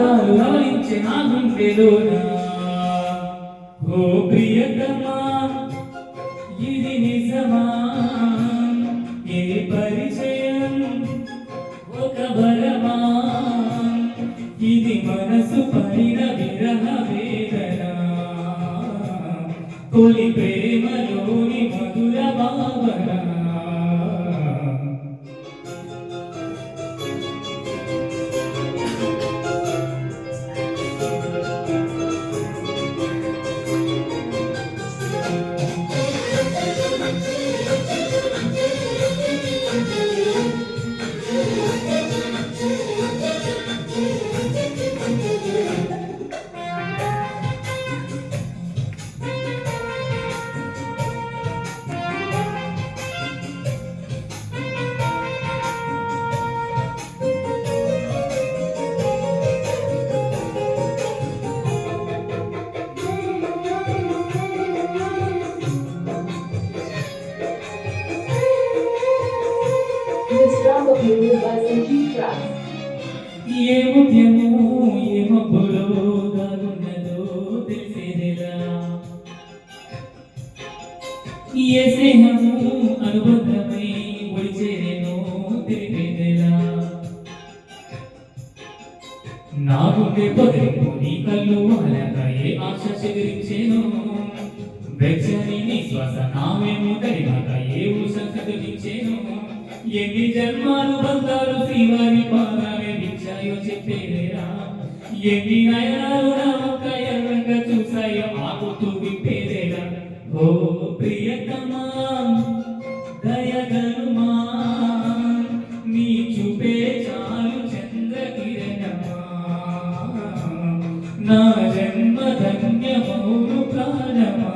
రాగాలు రవళించే నా గుండెలోనా. ఓ ప్రియతమా ఇది నిజమా, ఏ పరిచయం ఒక వరమా, ఇది మనసు పడిన విరహ వేదన, తొలి ప్రేమలోని మధుర భావన. ఏ ముఖ్యమో ఏ మబ్బులో దాగున్నదో తెలిసేదేలా, ఏ స్నేహము అనుబంధమై ఒడిచేరేనో తెలిపేదేలా. నా గుండె పొదరిపో నీ కళ్ళు అలక ఏ ఆశ చెదిరించేనో, వెచ్చని నీ శ్వాస నామేమో తడిమాక ఏ ఊష చదివించేనో. ఎన్ని జన్మాలు బంధాలు శ్రీవారి పాదాలే భిక్షాయో చెప్పేదేరా, ఎన్ని నయనాలు నా ఒక్క ఎర్రంగా చూసాయో ఆ గుర్తు విప్పేదేరా. ఓ ప్రియతమా దయగనుమా, నీ చూపే చాలు చంద్రకిరణమా, నా జన్మ ధన్యమౌను ప్రాణమా.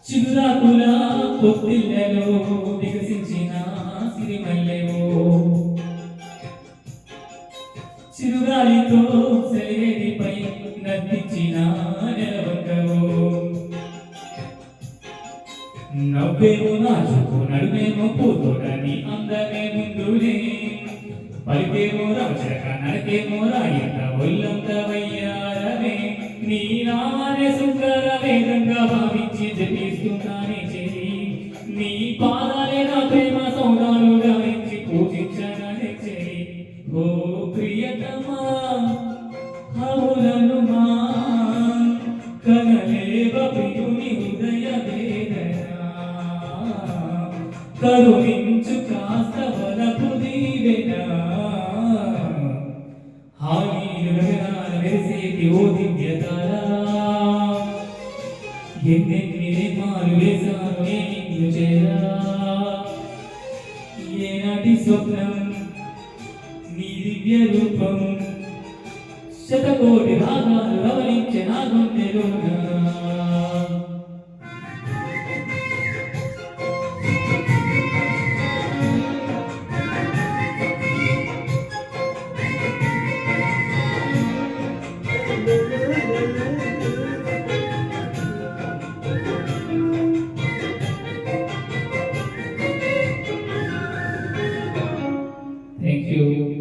చిగురాకుల పొత్తిళ్ళలో వికసించిన సిరిమల్లెవో, చిరుగాలితో సెలయేటిపై నర్తించిన నెలవంకవో. నవ్వేమో నాచుకో నడుమేమో పూతోడని అందమే ముందులే, పలికేమో రవచక నడకేమో రాయంత ఒళ్ళంత వయ్యారమే. నీ నామానే సుందర వేదంగా భావించి జపిస్తున్నానే చెలి, నీ పాదాలే నా ప్రేమ సౌదాలు గావించి పూజించగానే చెలి. ఓ ప్రియతమా హౌలనుమా, కనలేవ ప్రియుని హృదయ వేదన, కరుణించు కాస్త వలపు దీవెన. మెరిసేటి ఓ దివ్యతారా, ఎన్నెన్ని మారు వేసాను నేను చేరా. ఏనాటి స్వప్నం నీ దివ్య రూపం, శతకోటి రాగాలు రవళించే నా గుండెలోనా. Thank you.